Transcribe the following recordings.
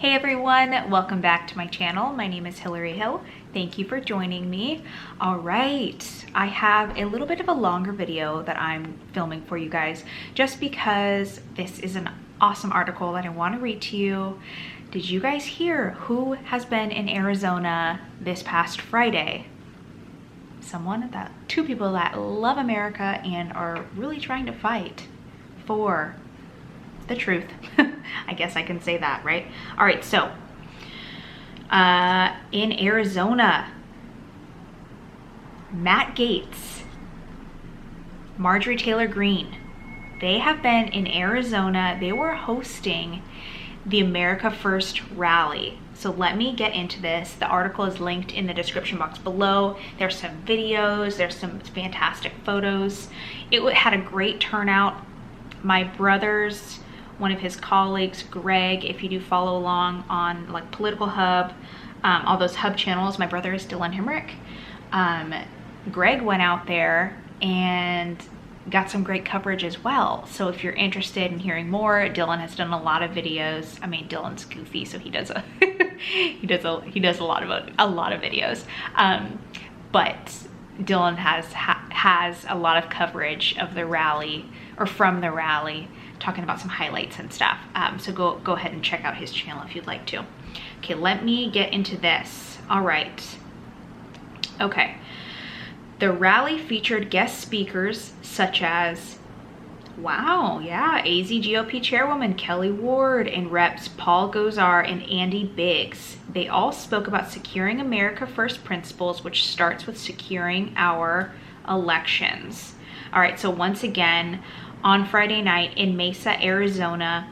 Hey everyone, welcome back to my channel. My name is Hillary Hill. Thank you for joining me. All right, I have a little bit of a longer video that I'm filming for you guys just because this is an awesome article that I want to read to you. Did you guys hear who has been in Arizona this past Friday? Two people that love America and are really trying to fight for the truth. I guess I can say that, right? All right, so in Arizona, Matt Gaetz, Marjorie Taylor Greene, they have been in Arizona. They were hosting the America First rally. So let me get into this. The article is linked in the description box below. There's some videos, there's some fantastic photos. It had a great turnout. My brother's, one of his colleagues, Greg, if you do follow along on like Political Hub, all those hub channels, my brother is Dylan Hemrick. Greg went out there and got some great coverage as well. So if you're interested in hearing more, Dylan has done a lot of videos. I mean, Dylan's goofy, so he does he does a lot of videos. But Dylan has a lot of coverage of the rally, or from the rally, talking about some highlights and stuff. So go ahead and check out his channel if you'd like to. Okay, let me get into this. All right. Okay. The rally featured guest speakers such as, wow, yeah, AZ GOP Chairwoman Kelly Ward and Reps Paul Gosar and Andy Biggs. They all spoke about securing America First principles, which starts with securing our elections. All right, so once again, on Friday night in Mesa, Arizona,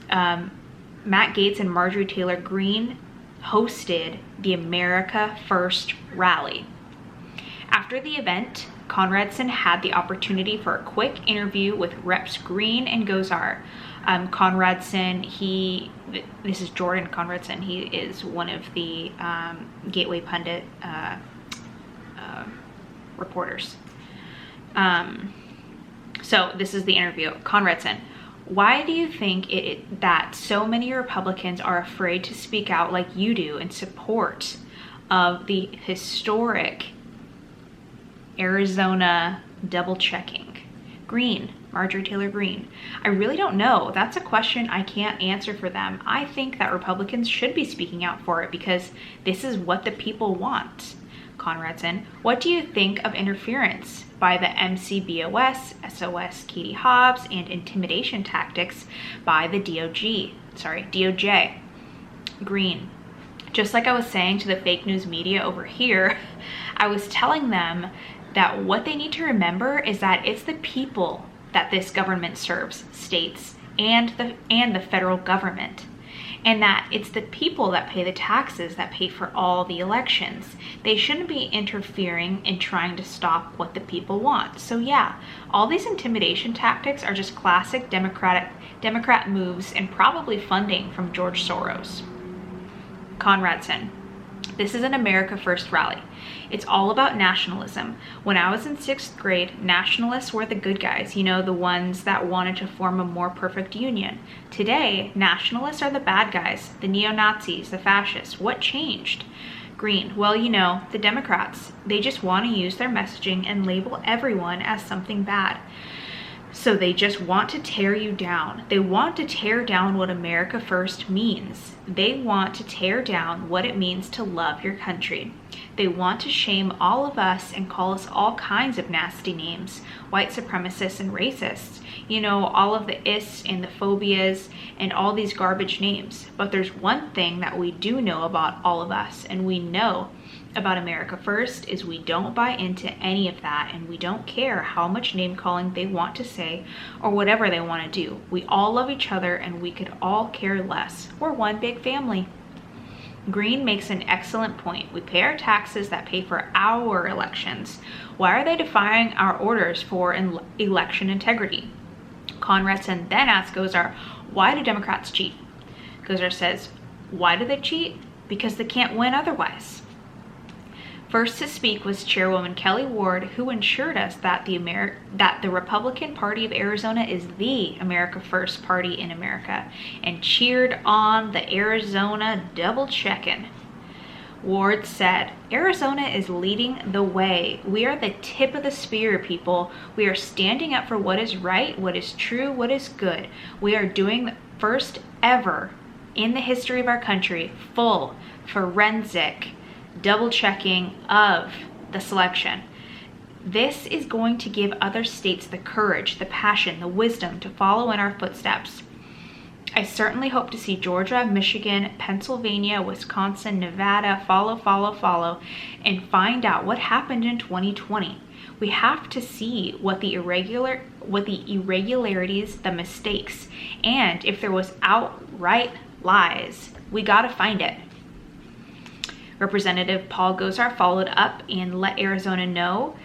Matt Gaetz and Marjorie Taylor Greene hosted the America First rally. After the event, Conradson had the opportunity for a quick interview with Reps Greene and Gosar. Conradson, this is Jordan Conradson. He is one of the Gateway Pundit reporters. So this is the interview. Conradson, why do you think that so many Republicans are afraid to speak out like you do in support of the historic Arizona double checking? Greene, Marjorie Taylor Greene, I really don't know. That's a question I can't answer for them. I think that Republicans should be speaking out for it because this is what the people want. Conradson, what do you think of interference by the MCBOS, SOS Katie Hobbs, and intimidation tactics by the DOJ? Greene, just like I was saying to the fake news media over here, I was telling them that what they need to remember is that it's the people that this government serves, states and the federal government, and that it's the people that pay the taxes that pay for all the elections. They shouldn't be interfering in trying to stop what the people want. So yeah, all these intimidation tactics are just classic Democrat moves and probably funding from George Soros. Conradson, this is an America First rally. It's all about nationalism. When I was in 6th grade, nationalists were the good guys, you know, the ones that wanted to form a more perfect union. Today, nationalists are the bad guys, the neo-Nazis, the fascists. What changed? Greene, well, you know, the Democrats, they just want to use their messaging and label everyone as something bad. So they just want to tear you down. They want to tear down what America First means. They want to tear down what it means to love your country. They want to shame all of us and call us all kinds of nasty names, white supremacists and racists. You know, all of the ists and the phobias and all these garbage names. But there's one thing that we do know about all of us, and we know about America First, is we don't buy into any of that, and we don't care how much name calling they want to say or whatever they want to do. We all love each other and we could all care less. We're one big family. Greene makes an excellent point. We pay our taxes that pay for our elections. Why are they defying our orders for election integrity? Conradson then asks Gosar, why do Democrats cheat? Gosar says, why do they cheat? Because they can't win otherwise. First to speak was Chairwoman Kelly Ward, who assured us that the Republican Party of Arizona is the America First party in America, and cheered on the Arizona double-checking. Ward said, "Arizona is leading the way. We are the tip of the spear, people. We are standing up for what is right, what is true, what is good. We are doing the first ever in the history of our country, full, forensic, double-checking of the selection. This is going to give other states the courage, the passion, the wisdom to follow in our footsteps. I certainly hope to see Georgia, Michigan, Pennsylvania, Wisconsin, Nevada follow, and find out what happened in 2020. We have to see what the irregularities, the mistakes, and if there was outright lies, we gotta find it." Representative Paul Gosar followed up and let Arizona know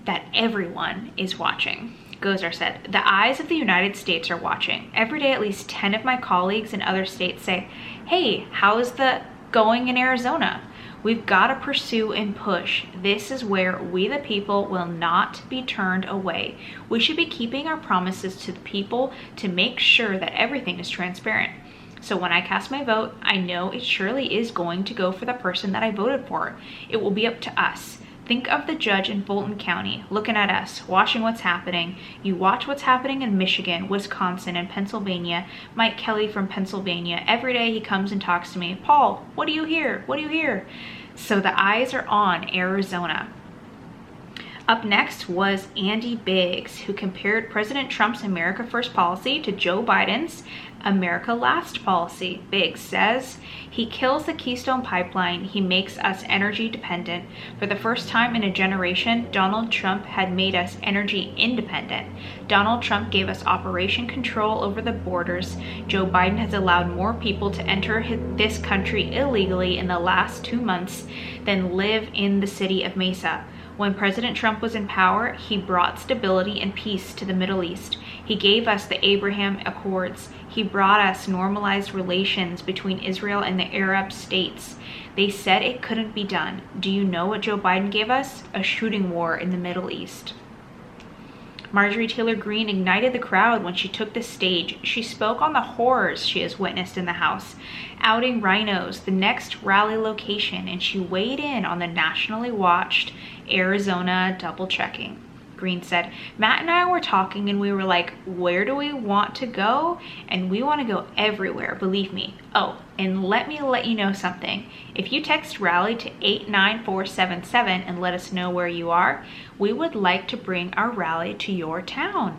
that everyone is watching. Gosar said, "The eyes of the United States are watching. Every day at least 10 of my colleagues in other states say, 'Hey, how is the going in Arizona?' We've got to pursue and push. This is where we the people will not be turned away. We should be keeping our promises to the people to make sure that everything is transparent. So when I cast my vote, I know it surely is going to go for the person that I voted for. It will be up to us. Think of the judge in Fulton County looking at us, watching what's happening. You watch what's happening in Michigan, Wisconsin, and Pennsylvania. Mike Kelly from Pennsylvania, every day he comes and talks to me. 'Paul, what do you hear? What do you hear?' So the eyes are on Arizona." Up next was Andy Biggs, who compared President Trump's America First policy to Joe Biden's America Last policy. Biggs says, "He kills the Keystone Pipeline. He makes us energy dependent. For the first time in a generation, Donald Trump had made us energy independent. Donald Trump gave us operation control over the borders. Joe Biden has allowed more people to enter this country illegally in the last 2 months than live in the city of Mesa. When President Trump was in power, he brought stability and peace to the Middle East. He gave us the Abraham Accords. He brought us normalized relations between Israel and the Arab states. They said it couldn't be done. Do you know what Joe Biden gave us? A shooting war in the Middle East." Marjorie Taylor Greene ignited the crowd when she took the stage. She spoke on the horrors she has witnessed in the House, outing rhinos, the next rally location, and she weighed in on the nationally watched Arizona double-checking. Greene said, "Matt and I were talking and we were like, where do we want to go? And we want to go everywhere, believe me. Oh, and let me let you know something. If you text rally to 89477 and let us know where you are, we would like to bring our rally to your town."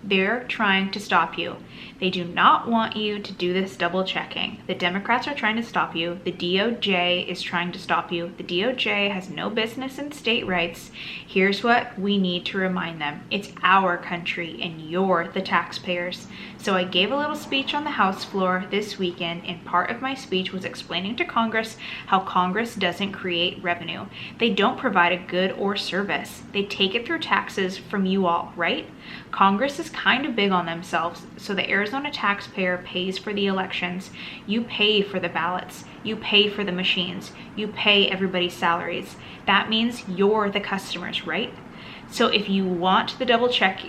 They're trying to stop you. They do not want you to do this double checking. The Democrats are trying to stop you. The DOJ is trying to stop you. The DOJ has no business in state rights. Here's what we need to remind them. It's our country and you're the taxpayers. So I gave a little speech on the House floor this weekend, and part of my speech was explaining to Congress how Congress doesn't create revenue. They don't provide a good or service. They take it through taxes from you all, right? Congress is kind of big on themselves, so the Arizona taxpayer pays for the elections. You pay for the ballots. You pay for the machines. You pay everybody's salaries. That means you're the customers, right? So if you want to double check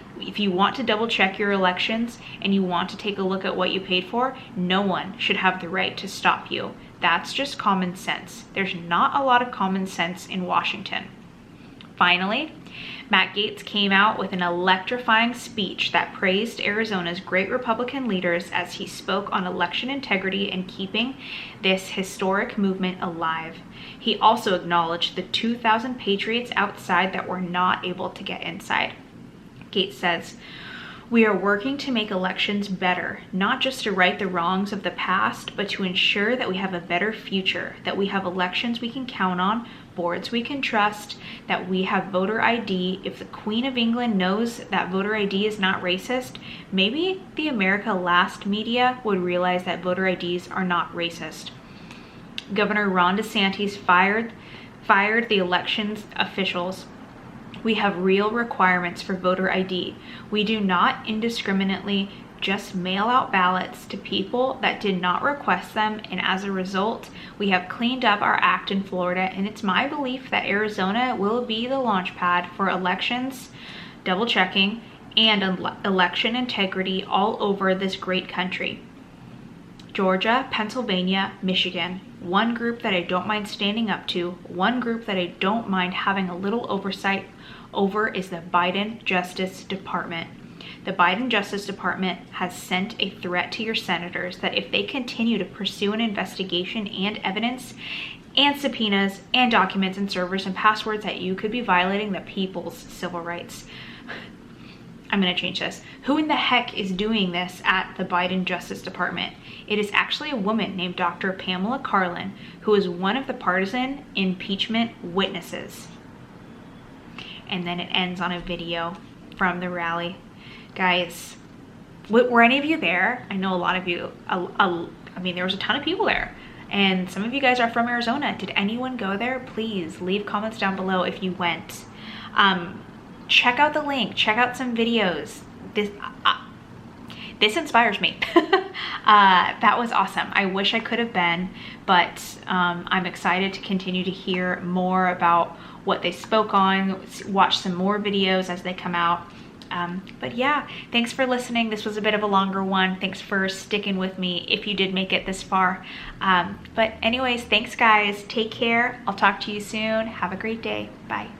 your elections and you want to take a look at what you paid for, no one should have the right to stop you. That's just common sense. There's not a lot of common sense in Washington. Finally, Matt Gaetz came out with an electrifying speech that praised Arizona's great Republican leaders as he spoke on election integrity and keeping this historic movement alive. He also acknowledged the 2,000 patriots outside that were not able to get inside. Gaetz says, "We are working to make elections better, not just to right the wrongs of the past, but to ensure that we have a better future, that we have elections we can count on, boards we can trust, that we have voter ID. If the Queen of England knows that voter ID is not racist, maybe the America Last media would realize that voter IDs are not racist." Governor Ron DeSantis fired the elections officials. "We have real requirements for voter ID. We do not indiscriminately just mail out ballots to people that did not request them, and as a result, we have cleaned up our act in Florida, and it's my belief that Arizona will be the launch pad for elections, double checking, and election integrity all over this great country. Georgia, Pennsylvania, Michigan, one group that I don't mind standing up to, one group that I don't mind having a little oversight over is the Biden Justice Department. The Biden Justice Department has sent a threat to your senators that if they continue to pursue an investigation and evidence and subpoenas and documents and servers and passwords, that you could be violating the people's civil rights. I'm going to change this. Who in the heck is doing this at the Biden Justice Department? It is actually a woman named Dr. Pamela Karlan, who is one of the partisan impeachment witnesses. And then it ends on a video from the rally. Guys, were any of you there? I know a lot of you, I mean, there was a ton of people there. And some of you guys are from Arizona. Did anyone go there? Please leave comments down below if you went. Check out the link, check out some videos. This inspires me. That was awesome. I wish I could have been, but I'm excited to continue to hear more about what they spoke on, watch some more videos as they come out. But yeah, thanks for listening. This was a bit of a longer one. Thanks for sticking with me if you did make it this far. But anyways, thanks guys. Take care. I'll talk to you soon. Have a great day. Bye.